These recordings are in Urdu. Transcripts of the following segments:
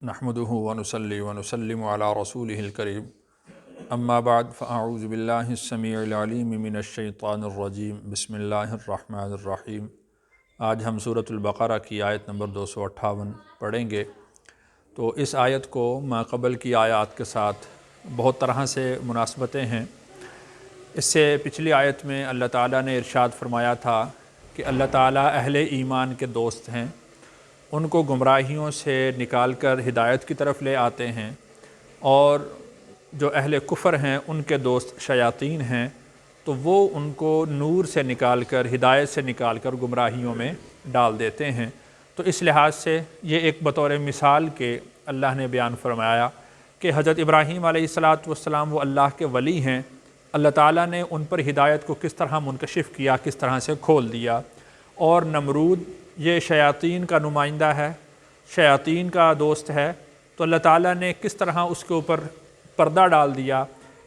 نحمده ونصلي ونسلم على رسوله الكريم اما بعد فاعوذ باللہ السمیع العلیم من الشیطان الرجیم بسم اللہ الرحمن الرحیم۔ آج ہم سورۃ البقرہ کی آیت نمبر 258 پڑھیں گے۔ تو اس آیت کو ما قبل کی آیات کے ساتھ بہت طرح سے مناسبتیں ہیں۔ اس سے پچھلی آیت میں اللہ تعالیٰ نے ارشاد فرمایا تھا کہ اللہ تعالیٰ اہل ایمان کے دوست ہیں، ان کو گمراہیوں سے نکال کر ہدایت کی طرف لے آتے ہیں، اور جو اہل کفر ہیں ان کے دوست شیاطین ہیں، تو وہ ان کو نور سے نکال کر ہدایت سے نکال کر گمراہیوں میں ڈال دیتے ہیں۔ تو اس لحاظ سے یہ ایک بطور مثال کے اللہ نے بیان فرمایا کہ حضرت ابراہیم علیہ السلام وہ اللہ کے ولی ہیں۔ اللہ تعالیٰ نے ان پر ہدایت کو کس طرح منکشف کیا، کس طرح سے کھول دیا، اور نمرود یہ شیاطین کا نمائندہ ہے، شیاطین کا دوست ہے، تو اللہ تعالیٰ نے کس طرح اس کے اوپر پردہ ڈال دیا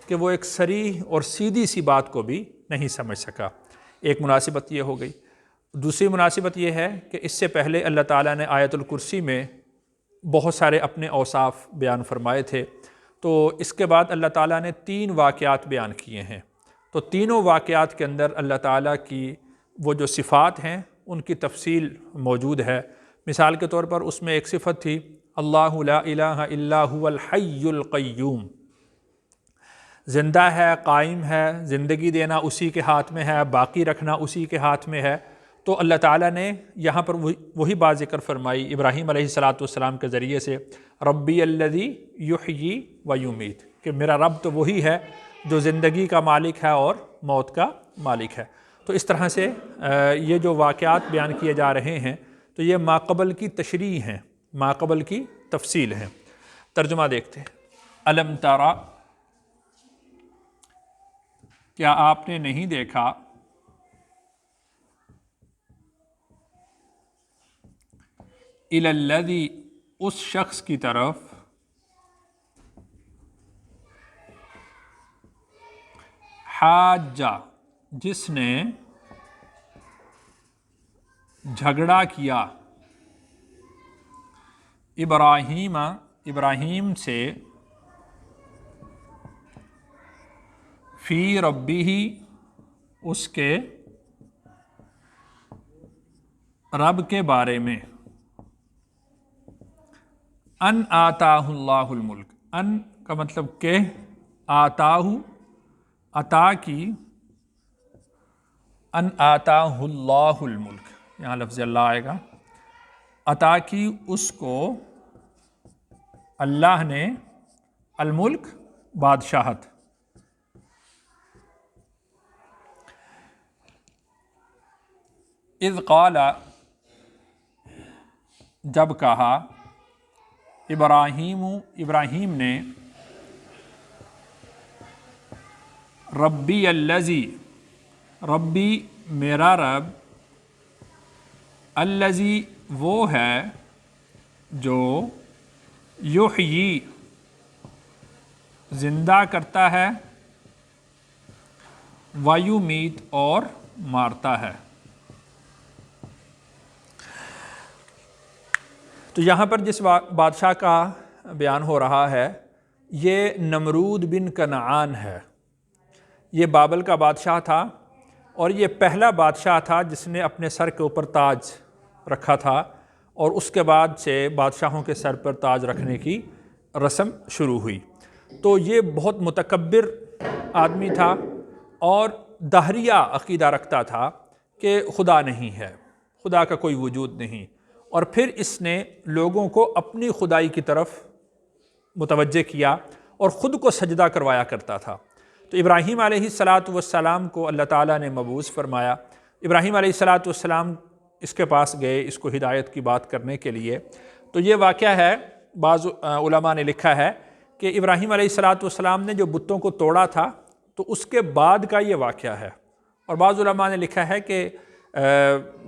کہ وہ ایک صریح اور سیدھی سی بات کو بھی نہیں سمجھ سکا۔ ایک مناسبت یہ ہو گئی۔ دوسری مناسبت یہ ہے کہ اس سے پہلے اللہ تعالیٰ نے آیت الکرسی میں بہت سارے اپنے اوصاف بیان فرمائے تھے، تو اس کے بعد اللہ تعالیٰ نے 3 واقعات بیان کیے ہیں۔ تو تینوں واقعات کے اندر اللہ تعالیٰ کی وہ جو صفات ہیں ان کی تفصیل موجود ہے۔ مثال کے طور پر اس میں ایک صفت تھی اللہ لا الہ الا هو الحی القیوم، زندہ ہے، قائم ہے، زندگی دینا اسی کے ہاتھ میں ہے، باقی رکھنا اسی کے ہاتھ میں ہے۔ تو اللہ تعالیٰ نے یہاں پر وہی بات ذکر فرمائی ابراہیم علیہ السلام کے ذریعے سے، ربی الذی یحیی و یمیت، کہ میرا رب تو وہی ہے جو زندگی کا مالک ہے اور موت کا مالک ہے۔ تو اس طرح سے یہ جو واقعات بیان کیے جا رہے ہیں تو یہ ماقبل کی تشریح ہیں، ماقبل کی تفصیل ہیں۔ ترجمہ دیکھتے ہیں۔ الم ترى، کیا آپ نے نہیں دیکھا، الی الذی، اس شخص کی طرف، حاجہ، جس نے جھگڑا کیا، ابراہیم سے، فی ربہ، اس کے رب کے بارے میں، ان آتاہ اللہ الملک، ان کا مطلب کہ آتاہ، عطا کی، ان آتاہ اللہ الملک، یہاں لفظ اللہ آئے گا، عطا کی اس کو اللہ نے، الملک، بادشاہت، اذ قال، جب کہا، ابراہیم نے، ربی الذی، ربی میرا رب، الذی وہ ہے جو، یحیی زندہ کرتا ہے، ویمیت اور مارتا ہے۔ تو یہاں پر جس بادشاہ کا بیان ہو رہا ہے یہ نمرود بن کنعان ہے۔ یہ بابل کا بادشاہ تھا، اور یہ پہلا بادشاہ تھا جس نے اپنے سر کے اوپر تاج رکھا تھا، اور اس کے بعد سے بادشاہوں کے سر پر تاج رکھنے کی رسم شروع ہوئی۔ تو یہ بہت متکبر آدمی تھا، اور دہریہ عقیدہ رکھتا تھا کہ خدا نہیں ہے، خدا کا کوئی وجود نہیں، اور پھر اس نے لوگوں کو اپنی خدائی کی طرف متوجہ کیا اور خود کو سجدہ کروایا کرتا تھا۔ تو ابراہیم علیہ السلام کو اللہ تعالیٰ نے مبعوث فرمایا۔ ابراہیم علیہ السلام اس کے پاس گئے اس کو ہدایت کی بات کرنے کے لیے۔ تو یہ واقعہ ہے، بعض علماء نے لکھا ہے کہ ابراہیم علیہ السلام نے جو بتوں کو توڑا تھا تو اس کے بعد کا یہ واقعہ ہے، اور بعض علماء نے لکھا ہے کہ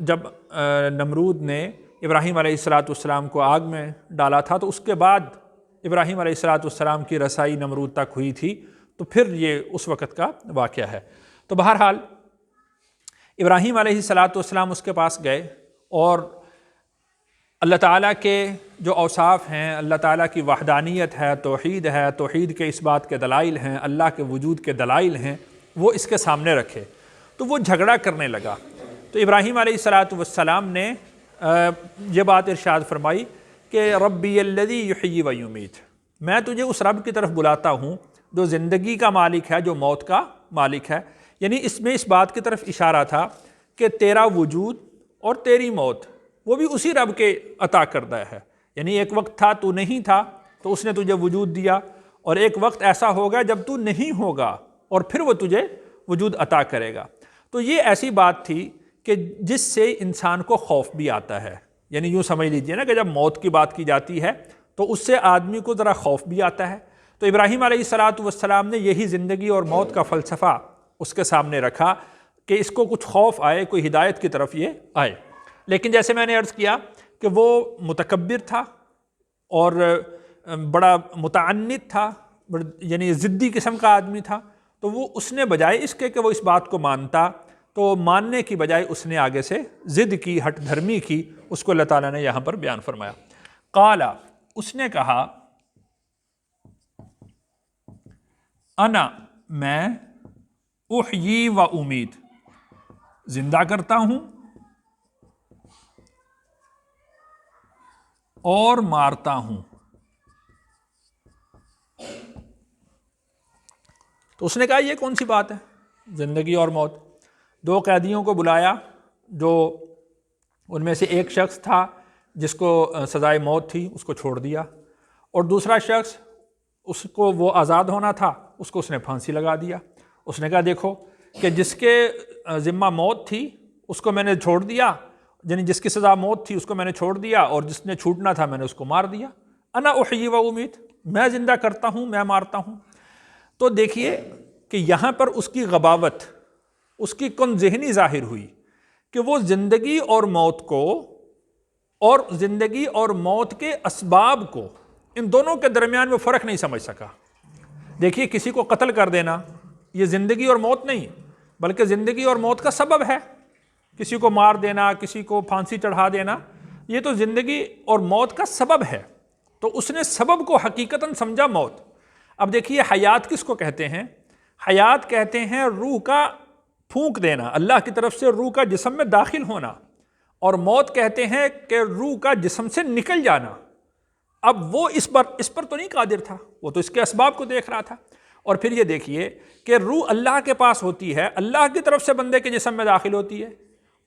جب نمرود نے ابراہیم علیہ السلام کو آگ میں ڈالا تھا تو اس کے بعد ابراہیم علیہ السلام کی رسائی نمرود تک ہوئی تھی، تو پھر یہ اس وقت کا واقعہ ہے۔ تو بہرحال ابراہیم علیہ السلام اس کے پاس گئے اور اللہ تعالیٰ کے جو اوصاف ہیں، اللہ تعالیٰ کی وحدانیت ہے، توحید کے اس بات کے دلائل ہیں، اللہ کے وجود کے دلائل ہیں، وہ اس کے سامنے رکھے تو وہ جھگڑا کرنے لگا۔ تو ابراہیم علیہ السلام نے یہ بات ارشاد فرمائی کہ ربی الذی یحیی و یمیت، میں تجھے اس رب کی طرف بلاتا ہوں جو زندگی کا مالک ہے، جو موت کا مالک ہے۔ یعنی اس میں اس بات کی طرف اشارہ تھا کہ تیرا وجود اور تیری موت وہ بھی اسی رب کے عطا کردہ ہے۔ یعنی ایک وقت تھا تو نہیں تھا تو اس نے تجھے وجود دیا، اور ایک وقت ایسا ہوگا جب تو نہیں ہوگا اور پھر وہ تجھے وجود عطا کرے گا۔ تو یہ ایسی بات تھی کہ جس سے انسان کو خوف بھی آتا ہے۔ یعنی یوں سمجھ لیجئے نا کہ جب موت کی بات کی جاتی ہے تو اس سے آدمی کو ذرا خوف بھی آتا ہے۔ تو ابراہیم علیہ السلام نے یہی زندگی اور موت کا فلسفہ اس کے سامنے رکھا کہ اس کو کچھ خوف آئے، کوئی ہدایت کی طرف یہ آئے۔ لیکن جیسے میں نے عرض کیا کہ وہ متکبر تھا اور بڑا متعنت تھا، یعنی ضدی قسم کا آدمی تھا، تو وہ اس نے بجائے اس کے کہ وہ اس بات کو مانتا، تو ماننے کی بجائے اس نے آگے سے ضد کی، ہٹ دھرمی کی۔ اس کو اللہ تعالیٰ نے یہاں پر بیان فرمایا۔ قالا، اس نے کہا، انا، میں، احیی و امید، زندہ کرتا ہوں اور مارتا ہوں۔ تو اس نے کہا یہ کون سی بات ہے، زندگی اور موت؟ دو قیدیوں کو بلایا، جو ان میں سے ایک شخص تھا جس کو سزائے موت تھی، اس کو چھوڑ دیا، اور دوسرا شخص اس کو وہ آزاد ہونا تھا، اس کو اس نے پھانسی لگا دیا۔ اس نے کہا دیکھو کہ جس کے ذمہ موت تھی اس کو میں نے چھوڑ دیا، یعنی جس کی سزا موت تھی اس کو میں نے چھوڑ دیا، اور جس نے چھوٹنا تھا میں نے اس کو مار دیا۔ انا احیی و امید، میں زندہ کرتا ہوں، میں مارتا ہوں۔ تو دیکھیے کہ یہاں پر اس کی غباوت، اس کی کن ذہنی ظاہر ہوئی کہ وہ زندگی اور موت کو، اور زندگی اور موت کے اسباب کو، ان دونوں کے درمیان میں فرق نہیں سمجھ سکا۔ دیکھیے کسی کو قتل کر دینا یہ زندگی اور موت نہیں، بلکہ زندگی اور موت کا سبب ہے۔ کسی کو مار دینا، کسی کو پھانسی چڑھا دینا، یہ تو زندگی اور موت کا سبب ہے۔ تو اس نے سبب کو حقیقتاً سمجھا موت۔ اب دیکھیے حیات کس کو کہتے ہیں؟ حیات کہتے ہیں روح کا پھونک دینا، اللہ کی طرف سے روح کا جسم میں داخل ہونا، اور موت کہتے ہیں کہ روح کا جسم سے نکل جانا۔ اب وہ اس پر تو نہیں قادر تھا، وہ تو اس کے اسباب کو دیکھ رہا تھا۔ اور پھر یہ دیکھیے کہ روح اللہ کے پاس ہوتی ہے، اللہ کی طرف سے بندے کے جسم میں داخل ہوتی ہے،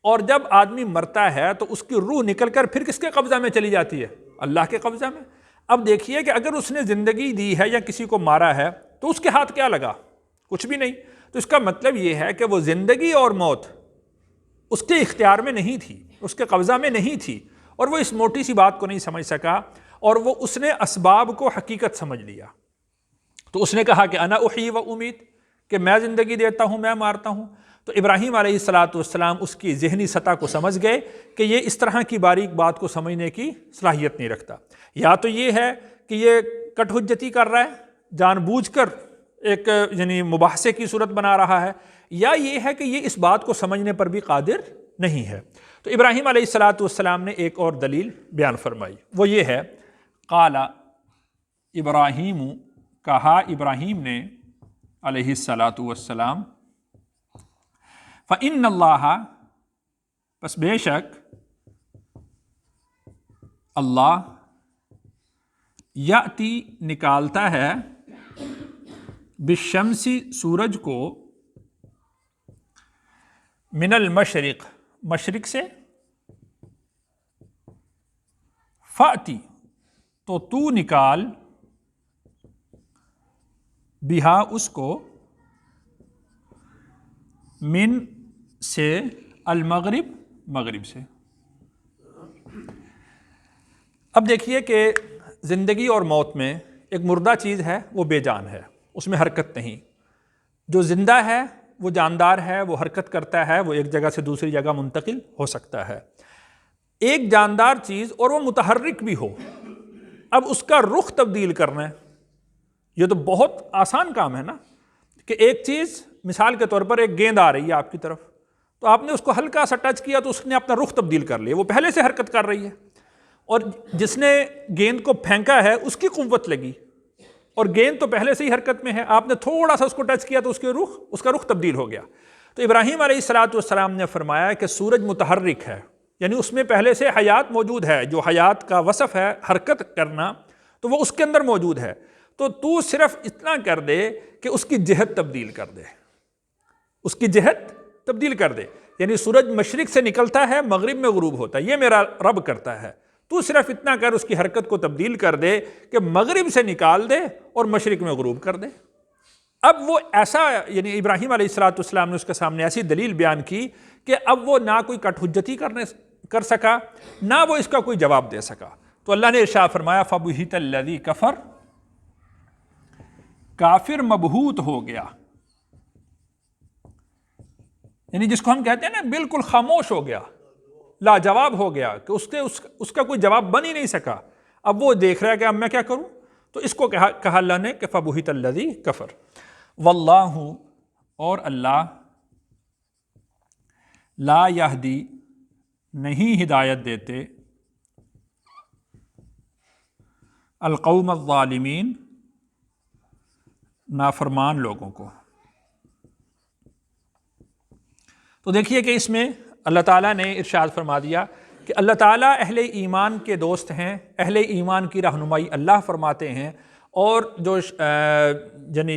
اور جب آدمی مرتا ہے تو اس کی روح نکل کر پھر کس کے قبضہ میں چلی جاتی ہے؟ اللہ کے قبضہ میں۔ اب دیکھیے کہ اگر اس نے زندگی دی ہے یا کسی کو مارا ہے تو اس کے ہاتھ کیا لگا؟ کچھ بھی نہیں۔ تو اس کا مطلب یہ ہے کہ وہ زندگی اور موت اس کے اختیار میں نہیں تھی، اس کے قبضہ میں نہیں تھی، اور وہ اس موٹی سی بات کو نہیں سمجھ سکا، اور وہ اس نے اسباب کو حقیقت سمجھ لیا۔ تو اس نے کہا کہ انا احیی و امید، کہ میں زندگی دیتا ہوں، میں مارتا ہوں۔ تو ابراہیم علیہ السلام اس کی ذہنی سطح کو سمجھ گئے کہ یہ اس طرح کی باریک بات کو سمجھنے کی صلاحیت نہیں رکھتا۔ یا تو یہ ہے کہ یہ کٹ حجتی کر رہا ہے، جان بوجھ کر ایک یعنی مباحثے کی صورت بنا رہا ہے، یا یہ ہے کہ یہ اس بات کو سمجھنے پر بھی قادر نہیں ہے۔ تو ابراہیم علیہ السلام نے ایک اور دلیل بیان فرمائی، وہ یہ ہے، قال ابراہیم، کہا ابراہیم نے علیہ السلام، فإن اللہ، پس بے شک اللہ، یأتی نکالتا ہے، بالشمس سورج کو، من المشرق مشرق سے، فأتی تو نکال، بہا اس کو، من سے، المغرب مغرب سے۔ اب دیکھیے کہ زندگی اور موت میں ایک مردہ چیز ہے، وہ بے جان ہے، اس میں حرکت نہیں۔ جو زندہ ہے وہ جاندار ہے، وہ حرکت کرتا ہے، وہ ایک جگہ سے دوسری جگہ منتقل ہو سکتا ہے۔ ایک جاندار چیز اور وہ متحرک بھی ہو، اب اس کا رخ تبدیل کرنا ہے، یہ تو بہت آسان کام ہے نا، کہ ایک چیز مثال کے طور پر ایک گیند آ رہی ہے آپ کی طرف، تو آپ نے اس کو ہلکا سا ٹچ کیا تو اس نے اپنا رخ تبدیل کر لیا، وہ پہلے سے حرکت کر رہی ہے۔ اور جس نے گیند کو پھینکا ہے اس کی قوت لگی، اور گیند تو پہلے سے ہی حرکت میں ہے، آپ نے تھوڑا سا اس کو ٹچ کیا تو اس کا رخ تبدیل ہو گیا۔ تو ابراہیم علیہ السلام نے فرمایا کہ سورج متحرک ہے، یعنی اس میں پہلے سے حیات موجود ہے، جو حیات کا وصف ہے حرکت کرنا، تو وہ اس کے اندر موجود ہے، تو صرف اتنا کر دے کہ اس کی جہت تبدیل کر دے، اس کی جہت تبدیل کر دے، یعنی سورج مشرق سے نکلتا ہے مغرب میں غروب ہوتا ہے، یہ میرا رب کرتا ہے، تو صرف اتنا کر اس کی حرکت کو تبدیل کر دے کہ مغرب سے نکال دے اور مشرق میں غروب کر دے۔ اب وہ ایسا، یعنی ابراہیم علیہ السلام نے اس کے سامنے ایسی دلیل بیان کی کہ اب وہ نہ کوئی کٹ حجتی کر سکا، نہ وہ اس کا کوئی جواب دے سکا۔ تو اللہ نے ارشاد فرمایا فَبُہِتَ الَّذِي كَفَرَ، کافر مبہوت ہو گیا، یعنی جس کو ہم کہتے ہیں نا بالکل خاموش ہو گیا، لاجواب ہو گیا، کہ اس کا کوئی جواب بن ہی نہیں سکا۔ اب وہ دیکھ رہا ہے کہ اب میں کیا کروں، تو اس کو کہا اللہ نے کہ فَبُہِتَ الَّذِي كَفَرَ وَاللَّهُ، اور اللہ لا یہدی، نہیں ہدایت دیتے، القوم الظالمین، نافرمان لوگوں کو۔ تو دیکھیے کہ اس میں اللہ تعالیٰ نے ارشاد فرما دیا کہ اللہ تعالیٰ اہل ایمان کے دوست ہیں، اہل ایمان کی رہنمائی اللہ فرماتے ہیں، اور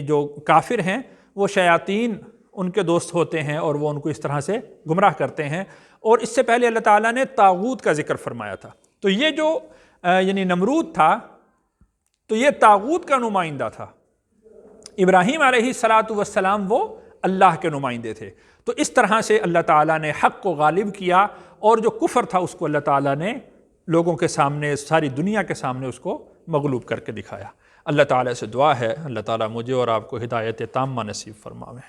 جو کافر ہیں وہ شیاطین ان کے دوست ہوتے ہیں اور وہ ان کو اس طرح سے گمراہ کرتے ہیں۔ اور اس سے پہلے اللہ تعالیٰ نے طاغوت کا ذکر فرمایا تھا، تو یہ جو یعنی نمرود تھا تو یہ طاغوت کا نمائندہ تھا، ابراہیم علیہ السلام وہ اللہ کے نمائندے تھے۔ تو اس طرح سے اللہ تعالیٰ نے حق کو غالب کیا، اور جو کفر تھا اس کو اللہ تعالیٰ نے لوگوں کے سامنے، ساری دنیا کے سامنے اس کو مغلوب کر کے دکھایا۔ اللہ تعالیٰ سے دعا ہے اللہ تعالیٰ مجھے اور آپ کو ہدایت تامہ نصیب فرماوے۔